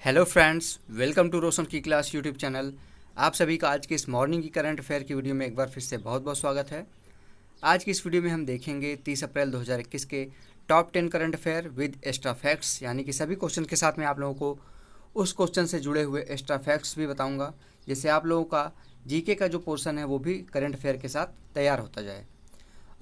Hello friends, welcome to रोशन की class YouTube channel. आप सभी का आज के इस मॉर्निंग की करंट अफेयर की वीडियो में एक बार फिर से बहुत बहुत स्वागत है। आज की इस वीडियो में हम देखेंगे 30 अप्रैल 2021 के top 10 current affair with extra facts, यानी कि सभी क्वेश्चन के साथ मैं आप लोगों को उस क्वेश्चन से जुड़े हुए एक्स्ट्रा फैक्ट्स भी बताऊँगा, जिससे आप लोगों का जीके का जो पोर्शन है वो भी करंट अफेयर के साथ तैयार होता जाए।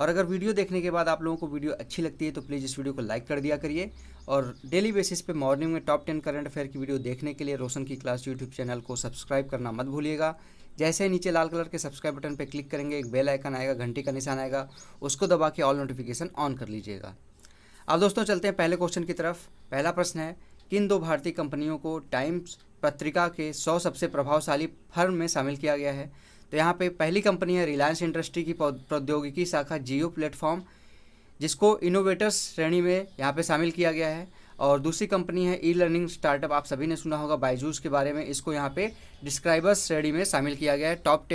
और अगर वीडियो देखने के बाद आप लोगों को वीडियो अच्छी लगती है तो प्लीज़ इस वीडियो को लाइक कर दिया करिए। और डेली बेसिस पे मॉर्निंग में टॉप 10 करंट अफेयर की वीडियो देखने के लिए रोशन की क्लास यूट्यूब चैनल को सब्सक्राइब करना मत भूलिएगा। जैसे ही नीचे लाल कलर के सब्सक्राइब बटन पर क्लिक करेंगे, एक बेल आइकन आएगा, घंटी का निशान आएगा, उसको दबा के ऑल नोटिफिकेशन ऑन कर लीजिएगा। अब दोस्तों चलते हैं पहले क्वेश्चन की तरफ। पहला प्रश्न है, किन दो भारतीय कंपनियों को टाइम्स पत्रिका के 100 सबसे प्रभावशाली फर्म में शामिल किया गया है? तो यहाँ पे पहली कंपनी है रिलायंस इंडस्ट्री की प्रौद्योगिकी शाखा जियो प्लेटफॉर्म, जिसको इनोवेटर्स श्रेणी में यहाँ पे शामिल किया गया है। और दूसरी कंपनी है ई लर्निंग स्टार्टअप, आप सभी ने सुना होगा बायजूस के बारे में, इसको यहाँ पे डिस्क्राइबर्स श्रेणी में शामिल किया गया है टॉप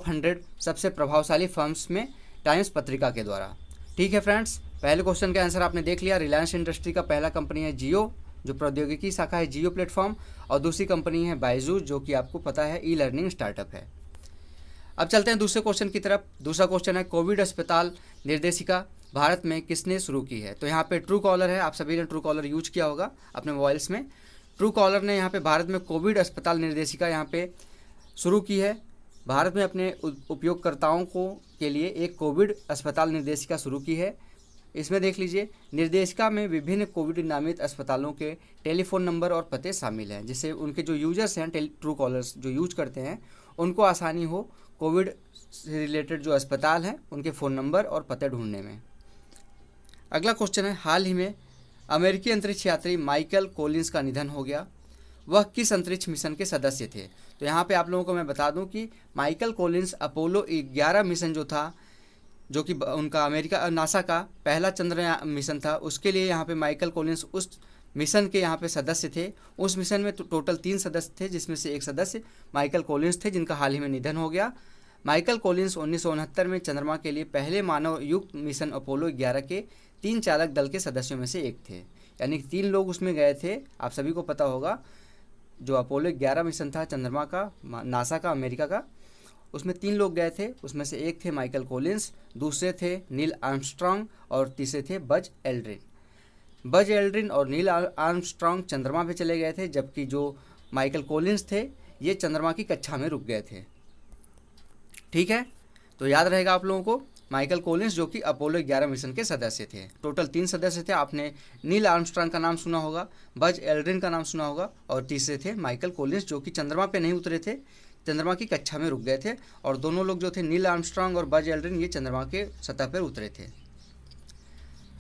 100 सबसे प्रभावशाली फर्म्स में टाइम्स पत्रिका के द्वारा। ठीक है फ्रेंड्स, पहले क्वेश्चन का आंसर आपने देख लिया। रिलायंस इंडस्ट्री का पहला कंपनी है जियो, जो प्रौद्योगिकी शाखा है जियो प्लेटफॉर्म, और दूसरी कंपनी है बायजूस, जो कि आपको पता है ई लर्निंग स्टार्टअप है। अब चलते हैं दूसरे क्वेश्चन की तरफ। दूसरा क्वेश्चन है, कोविड अस्पताल निर्देशिका भारत में किसने शुरू की है? तो यहाँ पे ट्रू कॉलर है, आप सभी ने ट्रू कॉलर यूज किया होगा अपने मोबाइल्स में। ट्रू कॉलर ने यहाँ पे भारत में कोविड अस्पताल निर्देशिका यहाँ पे शुरू की है। भारत में अपने उपयोगकर्ताओं को के लिए एक कोविड अस्पताल निर्देशिका शुरू की है। इसमें देख लीजिए, निर्देशिका में विभिन्न कोविड नामित अस्पतालों के टेलीफोन नंबर और पते शामिल हैं, जिससे उनके जो यूजर्स हैं, ट्रू कॉलर्स जो यूज करते हैं, उनको आसानी हो कोविड से रिलेटेड जो अस्पताल हैं उनके फ़ोन नंबर और पते ढूंढने में। अगला क्वेश्चन है, हाल ही में अमेरिकी अंतरिक्ष यात्री माइकल कोलिंस का निधन हो गया। वह किस अंतरिक्ष मिशन के सदस्य थे? तो यहाँ पे आप लोगों को मैं बता दूं कि माइकल कोलिंस अपोलो 11 मिशन जो था, जो कि उनका अमेरिका नासा का पहला चंद्रयान मिशन था, उसके लिए यहाँ पे माइकल कोलिंस उस मिशन के यहाँ पे सदस्य थे। उस मिशन में टोटल 3 सदस्य थे, जिसमें से एक सदस्य माइकल कोलिंस थे, जिनका हाल ही में निधन हो गया। माइकल कोलिंस 1969 में चंद्रमा के लिए पहले मानव युक्त मिशन अपोलो 11 के 3 चालक दल के सदस्यों में से एक थे, यानी कि 3 लोग उसमें गए थे। आप सभी को पता होगा, जो अपोलो 11 मिशन था चंद्रमा का, नासा का, अमेरिका का, उसमें 3 लोग गए थे। उसमें से एक थे माइकल कोलिंस, दूसरे थे नील आर्मस्ट्रॉन्ग और तीसरे थे बज एल्ड्रिन। बज एल्ड्रिन और नील आर्मस्ट्रॉन्ग चंद्रमा पे चले गए थे, जबकि जो माइकल कोलिंस थे ये चंद्रमा की कक्षा में रुक गए थे। ठीक है, तो याद रहेगा आप लोगों को, माइकल कोलिंस जो कि अपोलो 11 मिशन के सदस्य थे। टोटल 3 सदस्य थे। आपने नील आर्मस्ट्रॉन्ग का नाम सुना होगा, बज एल्ड्रिन का नाम सुना होगा, और तीसरे थे माइकल कोलिंस, जो कि चंद्रमा पे नहीं उतरे थे, चंद्रमा की कक्षा में रुक गए थे। और दोनों लोग जो थे, नील आर्मस्ट्रॉन्ग और बज एल्ड्रिन, ये चंद्रमा के सतह पर उतरे थे।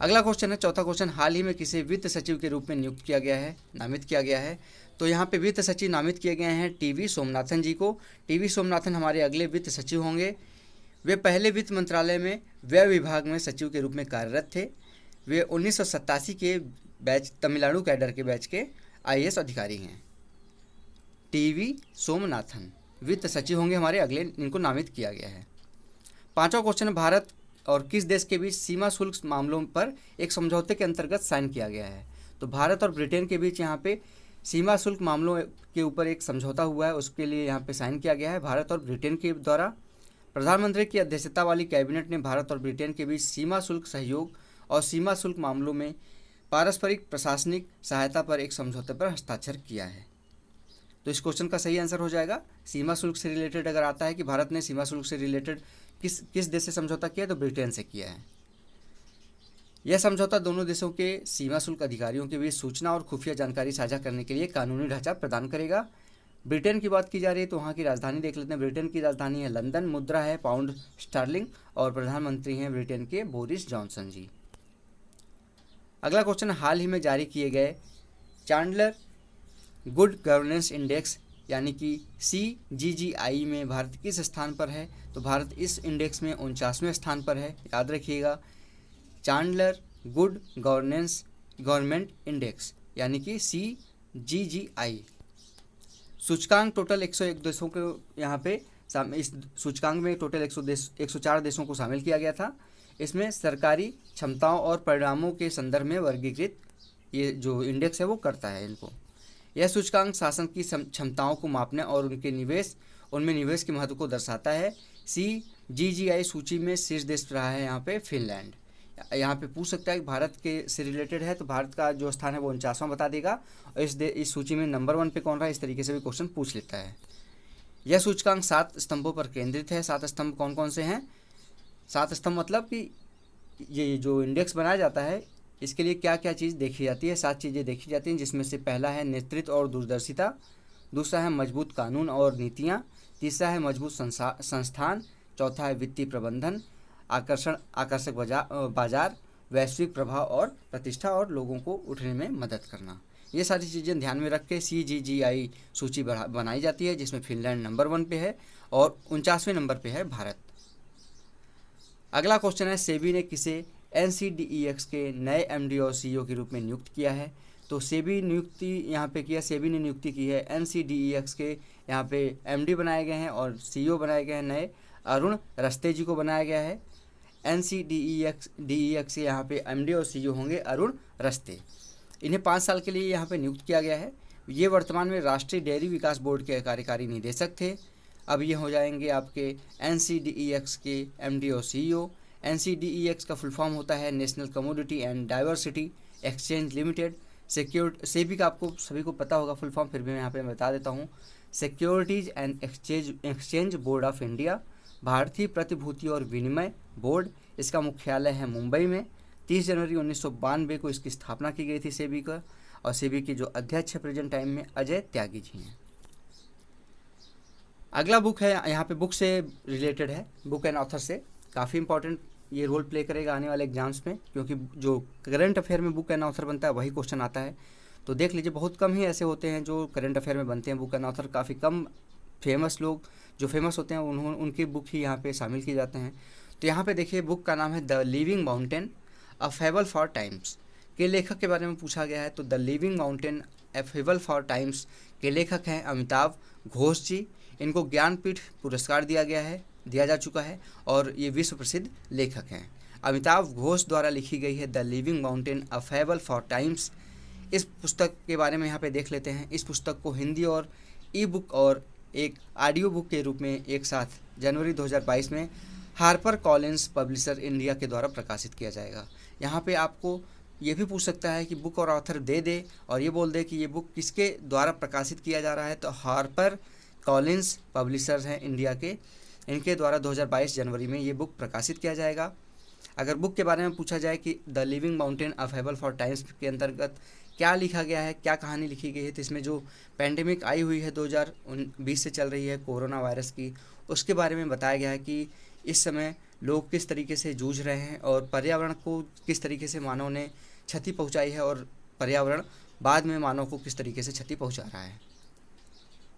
अगला क्वेश्चन है, चौथा क्वेश्चन, हाल ही में किसे वित्त सचिव के रूप में नियुक्त किया गया है, नामित किया गया है? तो यहाँ पे वित्त सचिव नामित किए गए हैं टीवी सोमनाथन जी को। टीवी सोमनाथन हमारे अगले वित्त सचिव होंगे। वे पहले वित्त मंत्रालय में व्यय विभाग में सचिव के रूप में कार्यरत थे। वे 1987 के बैच, तमिलनाडु कैडर के बैच के आईएएस अधिकारी हैं। टीवी सोमनाथन वित्त सचिव होंगे हमारे अगले, इनको नामित किया गया है। पांचवा क्वेश्चन है, भारत और किस देश के बीच सीमा शुल्क मामलों पर एक समझौते के अंतर्गत साइन किया गया है? तो भारत और ब्रिटेन के बीच यहाँ पे सीमा शुल्क मामलों के ऊपर एक समझौता हुआ है, उसके लिए यहाँ पे साइन किया गया है भारत और ब्रिटेन के द्वारा। प्रधानमंत्री की अध्यक्षता वाली कैबिनेट ने भारत और ब्रिटेन के बीच सीमा शुल्क सहयोग और सीमा शुल्क मामलों में पारस्परिक प्रशासनिक सहायता पर एक समझौते पर हस्ताक्षर किया है। तो इस क्वेश्चन का सही आंसर हो जाएगा, सीमा शुल्क से रिलेटेड अगर आता है कि भारत ने सीमा शुल्क से रिलेटेड किस देश से समझौता किया है, तो ब्रिटेन से किया है। यह समझौता दोनों देशों के सीमा शुल्क अधिकारियों के बीच सूचना और खुफिया जानकारी साझा करने के लिए कानूनी ढांचा प्रदान करेगा। ब्रिटेन की बात की जा रही है तो वहाँ की राजधानी देख लेते हैं। ब्रिटेन की राजधानी है लंदन, मुद्रा है पाउंड स्टर्लिंग, और प्रधानमंत्री हैं ब्रिटेन के बोरिस जॉनसन जी। अगला क्वेश्चन, हाल ही में जारी किए गए चांडलर गुड गवर्नेंस इंडेक्स यानी कि CGGI में भारत किस स्थान पर है? तो भारत इस इंडेक्स में 49वें स्थान पर है। याद रखिएगा, चांडलर गुड गवर्नमेंट इंडेक्स यानी कि CGGI। सूचकांक टोटल 101 देशों को यहाँ पे, इस सूचकांक में टोटल 104 देशों को शामिल किया गया था। इसमें सरकारी क्षमताओं और परिणामों के संदर्भ में वर्गीकृत ये जो इंडेक्स है वो करता है इनको। यह सूचकांक शासन की क्षमताओं को मापने और उनमें निवेश के महत्व को दर्शाता है। CGGI सूची में शीर्ष देश रहा है यहाँ पे फिनलैंड। यहाँ पे पूछ सकता है कि भारत के से रिलेटेड है, तो भारत का जो स्थान है वो 49वां बता देगा, और इस सूची में नंबर 1 पे कौन रहा है, इस तरीके से भी क्वेश्चन पूछ लेता है। यह सूचकांक 7 स्तंभों पर केंद्रित है। 7 स्तंभ कौन कौन से हैं? 7 स्तंभ मतलब कि ये जो इंडेक्स बनाया जाता है इसके लिए क्या क्या चीज़ देखी जाती है। 7 चीज़ें देखी जाती हैं, जिसमें से पहला है नेतृत्व और दूरदर्शिता, दूसरा है मजबूत कानून और नीतियाँ, तीसरा है मजबूत संस्थान, चौथा है वित्तीय प्रबंधन, आकर्षक बाजार, वैश्विक प्रभाव और प्रतिष्ठा, और लोगों को उठने में मदद करना। ये सारी चीज़ें ध्यान में रख के CGGI सूची बनाई जाती है, जिसमें फिनलैंड नंबर 1 पे है और 49वें नंबर पे है भारत। अगला क्वेश्चन है, सेबी ने किसे NCDEX के नए MD और CEO के रूप में नियुक्त किया है? तो सेबी ने नियुक्ति की है NCDEX के यहाँ पे MD बनाए गए हैं और CEO बनाए गए हैं नए अरुण रस्ते जी को बनाया गया है। NCDEX के यहाँ पे MD और CEO होंगे अरुण रस्ते। इन्हें 5 साल के लिए यहाँ पे नियुक्त किया गया है। ये वर्तमान में राष्ट्रीय डेयरी विकास बोर्ड के कार्यकारी निदेशक थे। अब ये हो जाएंगे आपके NCDEX के MD और CEO। NCDEX का फुल फॉर्म होता है national commodity and diversity exchange limited. SEBI का आपको सभी को पता होगा फुल फॉर्म, फिर भी मैं यहाँ पे बता देता हूँ। Securities and exchange board of India, भारतीय प्रतिभूति और विनिमय बोर्ड। इसका मुख्यालय है मुंबई में। 30 जनवरी 1992 को इसकी स्थापना की गई थी सेबी का, और सेबी के जो अध्यक्ष है प्रेजेंट टाइम में अजय त्यागी जी हैं। अगला बुक है, यहाँ पे बुक से रिलेटेड है, बुक एंड ऑथर से काफ़ी इंपॉर्टेंट ये रोल प्ले करेगा आने वाले एग्जाम्स में, क्योंकि जो करंट अफेयर में बुक एंड ऑथर बनता है वही क्वेश्चन आता है। तो देख लीजिए, बहुत कम ही ऐसे होते हैं जो करंट अफेयर में बनते हैं बुक एंड ऑथर। काफ़ी कम फेमस लोग जो फेमस होते हैं उनकी बुक ही यहाँ पे शामिल किए जाते हैं। तो यहाँ पे देखिए, बुक का नाम है the living mountain a fable for times. के लेखक के बारे में पूछा गया है, तो the living mountain A fable for times के लेखक हैं अमिताव घोष जी। इनको ज्ञानपीठ पुरस्कार दिया जा चुका है और ये विश्व प्रसिद्ध लेखक हैं। अमिताव घोष द्वारा लिखी गई है the living mountain a fable for times. इस पुस्तक के बारे में यहाँ पे देख लेते हैं। इस पुस्तक को हिंदी और ई बुक और एक ऑडियो बुक के रूप में एक साथ जनवरी 2022 में हार्पर कॉलिंस पब्लिशर इंडिया के द्वारा प्रकाशित किया जाएगा। यहाँ पे आपको ये भी पूछ सकता है कि बुक और ऑथर दे और ये बोल दे कि ये बुक किसके द्वारा प्रकाशित किया जा रहा है, तो हार्पर कॉलिंस पब्लिशर्स हैं इंडिया के, इनके द्वारा 2022 जनवरी में ये बुक प्रकाशित किया जाएगा। अगर बुक के बारे में पूछा जाए कि the living mountain a fable for times के अंतर्गत क्या लिखा गया है, क्या कहानी लिखी गई है, तो इसमें जो पैंडेमिक आई हुई है 2020 से चल रही है कोरोना वायरस की, उसके बारे में बताया गया है कि इस समय लोग किस तरीके से जूझ रहे हैं और पर्यावरण को किस तरीके से मानव ने क्षति पहुंचाई है और पर्यावरण बाद में मानव को किस तरीके से क्षति पहुंचा रहा है।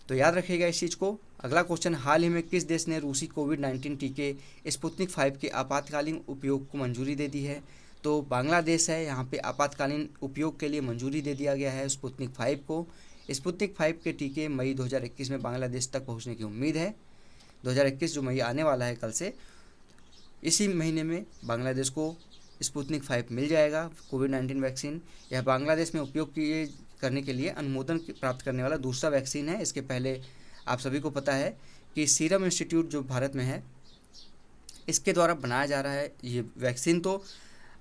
तो याद रखिएगा इस चीज़ को। अगला क्वेश्चन, हाल ही में किस देश ने रूसी कोविड-19 टीके स्पुतनिक 5 के आपातकालीन उपयोग को मंजूरी दे दी है? तो बांग्लादेश है। यहाँ पे आपातकालीन उपयोग के लिए मंजूरी दे दिया गया है स्पुतनिक 5 को। स्पुतनिक 5 के टीके मई 2021 में बांग्लादेश तक पहुँचने की उम्मीद है। 2021 जो मई आने वाला है कल से, इसी महीने में बांग्लादेश को स्पुतनिक 5 मिल जाएगा कोविड-19 वैक्सीन। यह बांग्लादेश में उपयोग करने के लिए अनुमोदन प्राप्त करने वाला दूसरा वैक्सीन है। इसके पहले आप सभी को पता है कि सीरम इंस्टीट्यूट जो भारत में है, इसके द्वारा बनाया जा रहा है ये वैक्सीन। तो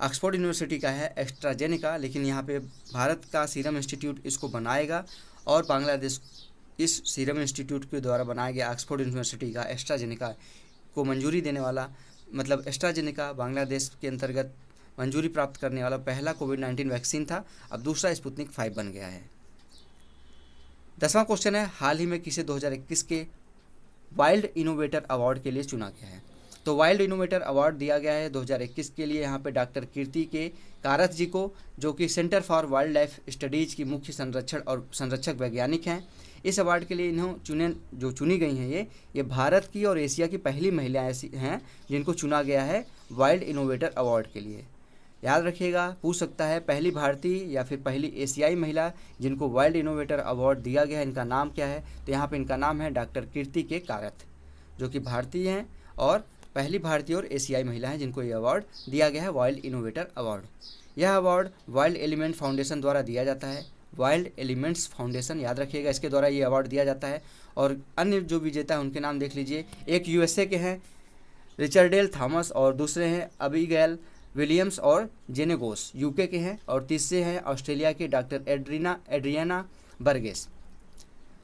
ऑक्सफोर्ड यूनिवर्सिटी का है एस्ट्राजेनेका, लेकिन यहाँ पे भारत का सीरम इंस्टीट्यूट इसको बनाएगा और बांग्लादेश इस सीरम इंस्टीट्यूट के द्वारा बनाया गया ऑक्सफोर्ड यूनिवर्सिटी का एस्ट्राजेनेका को मंजूरी देने वाला, मतलब एस्ट्राजेनेका बांग्लादेश के अंतर्गत मंजूरी प्राप्त करने वाला पहला कोविड-19 वैक्सीन था। अब दूसरा स्पुतनिक 5 बन गया है। 10वां क्वेश्चन है, हाल ही में किसे 2021 के वाइल्ड इनोवेटर अवार्ड के लिए चुना गया है? तो वाइल्ड इनोवेटर अवार्ड दिया गया है 2021 के लिए यहाँ पे डॉक्टर कीर्ति के कारथ जी को, जो कि centre for wild life studies की मुख्य संरक्षक वैज्ञानिक हैं। इस अवार्ड के लिए चुनी गई हैं ये भारत की और एशिया की पहली महिलाएं ऐसी हैं जिनको चुना गया है वाइल्ड इनोवेटर अवार्ड के लिए। याद रखिएगा, पूछ सकता है पहली भारतीय या फिर पहली एशियाई महिला जिनको वाइल्ड इनोवेटर अवार्ड दिया गया है, इनका नाम क्या है? तो यहाँ पे इनका नाम है डॉक्टर कीर्ति के कारथ, जो कि भारतीय हैं और पहली भारतीय और एशियाई महिला हैं जिनको ये अवार्ड दिया गया है वाइल्ड इनोवेटर अवार्ड। यह अवार्ड वाइल्ड एलिमेंट फाउंडेशन द्वारा दिया जाता है। वाइल्ड एलिमेंट्स फाउंडेशन, याद रखिएगा, इसके द्वारा ये अवार्ड दिया जाता है। और अन्य जो विजेता हैं उनके नाम देख लीजिए, एक यूएसए के हैं रिचर्डेल थॉमस, और दूसरे हैं अबीगैल विलियम्स और जेनेगोस यूके के हैं, और तीसरे हैं ऑस्ट्रेलिया के डॉक्टर एड्रियाना बर्गेस।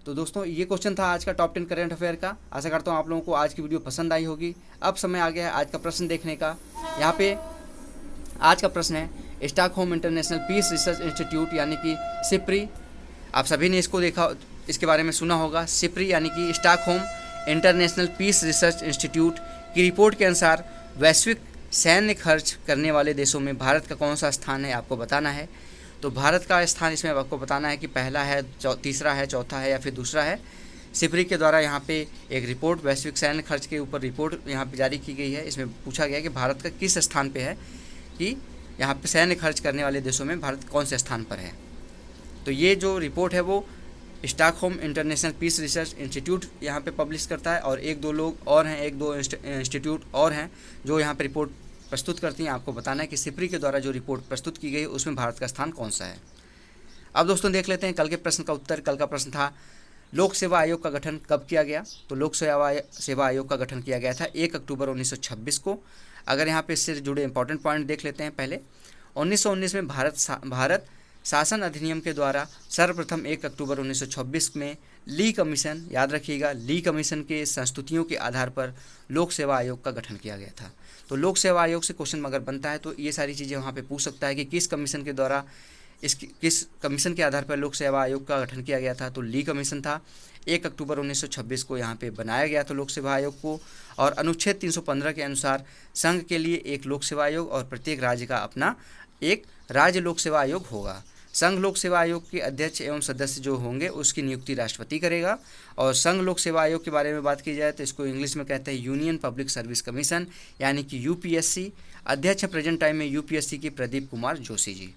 तो दोस्तों ये क्वेश्चन था आज का टॉप 10 करंट अफेयर का। आशा करता हूँ आप लोगों को आज की वीडियो पसंद आई होगी। अब समय आ गया है आज का प्रश्न देखने का। यहाँ पे आज का प्रश्न है Stockholm International Peace Research Institute यानी कि सिप्री, आप सभी ने इसको देखा, इसके बारे में सुना होगा। सिप्री यानी कि Stockholm International Peace Research Institute की रिपोर्ट के अनुसार वैश्विक सैन्य खर्च करने वाले देशों में भारत का कौन सा स्थान है, आपको बताना है। तो भारत का स्थान इसमें आपको बताना है कि पहला है, तीसरा है, चौथा है या फिर दूसरा है। सिप्री के द्वारा यहाँ पे एक रिपोर्ट, वैश्विक सैन्य खर्च के ऊपर रिपोर्ट यहाँ पे जारी की गई है। इसमें पूछा गया कि भारत का किस स्थान पे है, कि यहाँ पे सैन्य खर्च करने वाले देशों में भारत कौन से स्थान पर है। तो ये जो रिपोर्ट है वो Stockholm International Peace Research Institute यहाँ पे पब्लिश करता है, और एक दो लोग और हैं, एक दो इंस्टीट्यूट और हैं जो यहाँ पे रिपोर्ट प्रस्तुत करती हैं। आपको बताना है कि सिप्री के द्वारा जो रिपोर्ट प्रस्तुत की गई उसमें भारत का स्थान कौन सा है। अब दोस्तों देख लेते हैं कल के प्रश्न का उत्तर। कल का प्रश्न था लोक सेवा आयोग का गठन कब किया गया। तो लोक सेवा आयोग का गठन किया गया था 1 अक्टूबर 1926 को। अगर यहाँ पे इससे जुड़े इंपॉर्टेंट पॉइंट देख लेते हैं। पहले 1919 में भारत शासन अधिनियम के द्वारा सर्वप्रथम 1 अक्टूबर 1926 में ली कमीशन, याद रखिएगा, ली कमीशन के संस्तुतियों के आधार पर लोक सेवा आयोग का गठन किया गया था। तो लोक सेवा आयोग से क्वेश्चन अगर बनता है तो ये सारी चीज़ें वहाँ पे पूछ सकता है कि किस कमीशन के द्वारा, किस कमीशन के आधार पर लोक सेवा आयोग का गठन किया गया था। तो ली कमीशन था, 1 अक्टूबर 1926 को यहाँ पे बनाया गया था लोक सेवा आयोग को। और अनुच्छेद 315 के अनुसार संघ के लिए एक लोक सेवा आयोग और प्रत्येक राज्य का अपना एक राज्य लोक सेवा आयोग होगा। संघ लोक सेवा आयोग के अध्यक्ष एवं सदस्य जो होंगे उसकी नियुक्ति राष्ट्रपति करेगा। और संघ लोक सेवा आयोग के बारे में बात की जाए तो इसको इंग्लिश में कहते हैं यूनियन पब्लिक सर्विस कमीशन यानी कि यूपीएससी। अध्यक्ष प्रेजेंट टाइम में यूपीएससी के प्रदीप कुमार जोशी जी।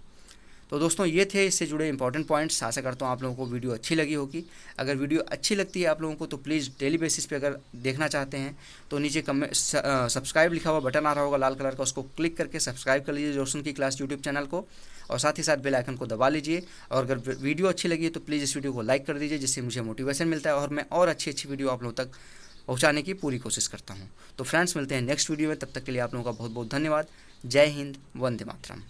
तो दोस्तों ये थे इससे जुड़े इंपॉर्टेंट पॉइंट्स। आशा करता हूँ आप लोगों को वीडियो अच्छी लगी होगी। अगर वीडियो अच्छी लगती है आप लोगों को तो प्लीज़ डेली बेसिस पे अगर देखना चाहते हैं तो नीचे सब्सक्राइब लिखा हुआ बटन आ रहा होगा लाल कलर का, उसको क्लिक करके सब्सक्राइब कर लीजिए रोशन की क्लास यूट्यूब चैनल को, और साथ ही साथ बेल आइकन को दबा लीजिए। और अगर वीडियो अच्छी लगी है तो प्लीज़ इस वीडियो को लाइक कर दीजिए, जिससे मुझे मोटिवेशन मिलता है और मैं और अच्छी वीडियो आप लोगों तक पहुँचाने की पूरी कोशिश करता हूँ। तो फ्रेंड्स मिलते हैं नेक्स्ट वीडियो में, तब तक के लिए आप लोगों का बहुत बहुत धन्यवाद। जय हिंद, वंदे मातरम।